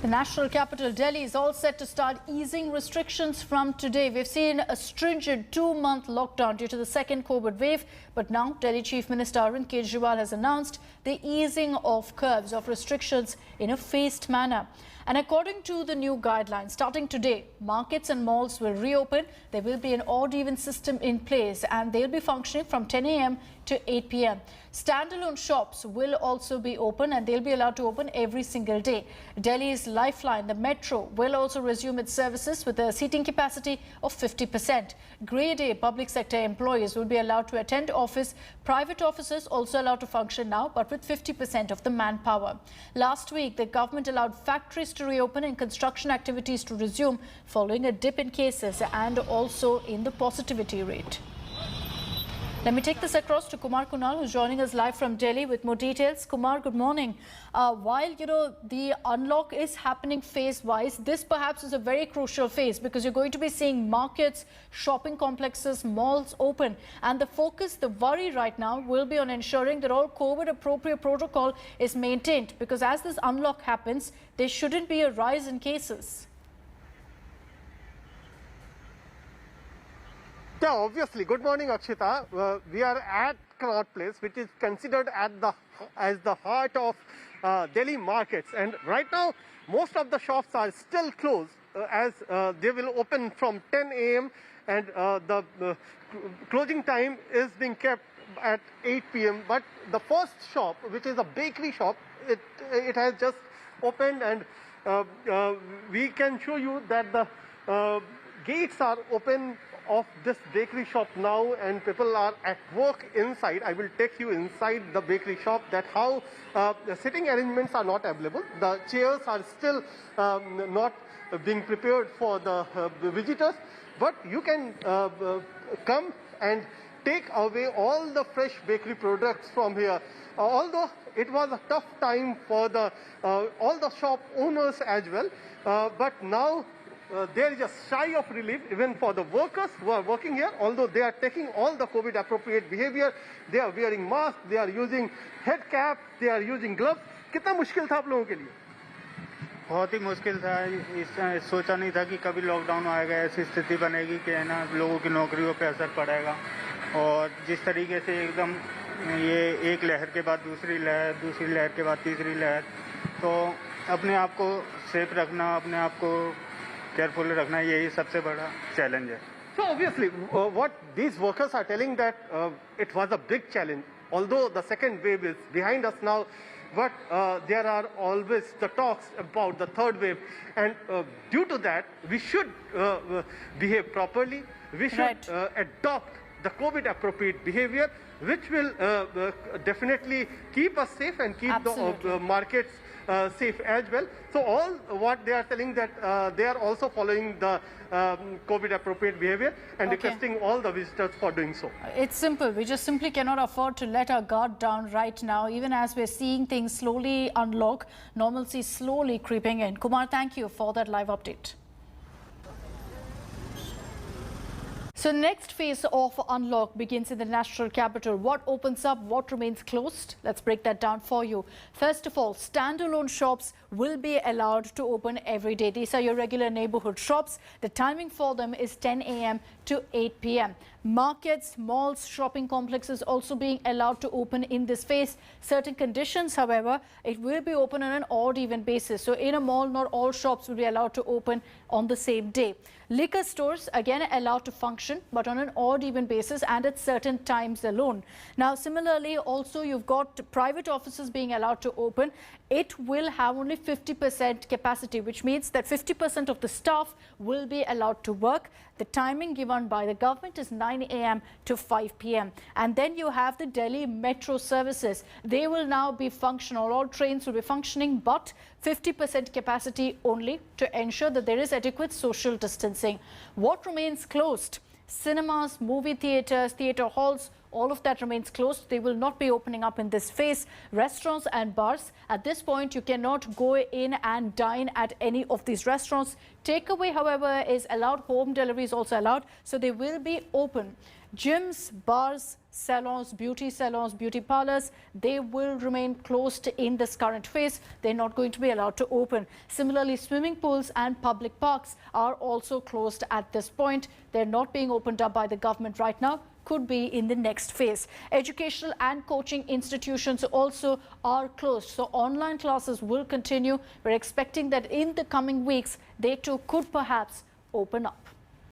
The national capital, Delhi, is all set to start easing restrictions from today. We've seen a stringent 2-month lockdown due to the second COVID wave. But now, Delhi Chief Minister Arvind Kejriwal has announced the easing of curbs of restrictions in a phased manner. And according to the new guidelines, starting today, markets and malls will reopen. There will be an odd-even system in place and they'll be functioning from 10 a.m. to 8 p.m. Standalone shops will also be open and they'll be allowed to open every single day. Delhi's lifeline, the metro, will also resume its services with a seating capacity of 50%. Grade A public sector employees will be allowed to attend office. Private offices also allowed to function now, but with 50% of the manpower. Last week, the government allowed factories to reopen and construction activities to resume following a dip in cases and also in the positivity rate. Let me take this across to Kumar Kunal, who's joining us live from Delhi with more details. Kumar, good morning. While, the unlock is happening phase-wise, this perhaps is a very crucial phase because you're going to be seeing markets, shopping complexes, malls open. And the focus, the worry right now will be on ensuring that all COVID-appropriate protocol is maintained because as this unlock happens, there shouldn't be a rise in cases. Yeah, obviously. Good morning, Akshita. We are at Connaught Place, which is considered as the heart of Delhi markets. And right now, most of the shops are still closed as they will open from 10 a.m. and the closing time is being kept at 8 p.m. But the first shop, which is a bakery shop, it has just opened and we can show you that the gates are open of this bakery shop now and people are at work inside. I will take you inside the bakery shop that how the sitting arrangements are not available. The chairs are still not being prepared for the visitors, but you can come and take away all the fresh bakery products from here. Although it was a tough time for all the shop owners as well, but now there is a sigh of relief even for the workers who are working here, although they are taking all the COVID appropriate behavior. They are wearing masks, they are using head cap, they are using gloves. कितना मुश्किल था आप लोगों के लिए? बहुत ही मुश्किल था। सोचा नहीं था कि कभी लॉकडाउन आएगा, ऐसी स्थिति बनेगी कि है ना लोगों की नौकरियों पे असर पड़ेगा। और जिस तरीके से एकदम ये एक लहर के बाद दूसरी लहर के बाद तीसरी लहर, तो अपने आप को सेफ रखना, अपने आप को careful रखना, यही सबसे बड़ा challenge है. So obviously, what these workers are telling that it was a big challenge. Although the second wave is behind us now, but there are always the talks about the third wave, and due to that, we should behave properly. We should adopt the COVID-appropriate behavior, which will definitely keep us safe and keep the markets safe as well. So all what they are telling that they are also following the COVID-appropriate behavior and requesting all the visitors for doing so. It's simple. We just simply cannot afford to let our guard down right now, even as we're seeing things slowly unlock, normalcy slowly creeping in. Kumar, thank you for that live update. So next phase of unlock begins in the national capital. What opens up, what remains closed? Let's break that down for you. First of all, standalone shops will be allowed to open every day. These are your regular neighborhood shops. The timing for them is 10 a.m. to 8 p.m. Markets, malls, shopping complexes also being allowed to open in this phase. Certain conditions, however, it will be open on an odd-even basis. So in a mall, not all shops will be allowed to open on the same day. Liquor stores, again, allowed to function, but on an odd-even basis and at certain times alone. Now, similarly, also you've got private offices being allowed to open. It will have only 50% capacity, which means that 50% of the staff will be allowed to work. The timing given by the government is 9 a.m. to 5 p.m. And then you have the Delhi metro services. They will now be functional. All trains will be functioning, but 50% capacity only to ensure that there is adequate social distancing. What remains closed? Cinemas, movie theatres, theatre halls, all of that remains closed. They will not be opening up in this phase. Restaurants and bars, at this point, you cannot go in and dine at any of these restaurants. Takeaway, however, is allowed. Home delivery is also allowed. So they will be open. Gyms, bars, Salons, beauty parlors, they will remain closed in this current phase. They're not going to be allowed to open. Similarly, swimming pools and public parks are also closed at this point. They're not being opened up by the government right now. Could be in the next phase. Educational and coaching institutions also are closed. So online classes will continue. We're expecting that in the coming weeks, they too could perhaps open up.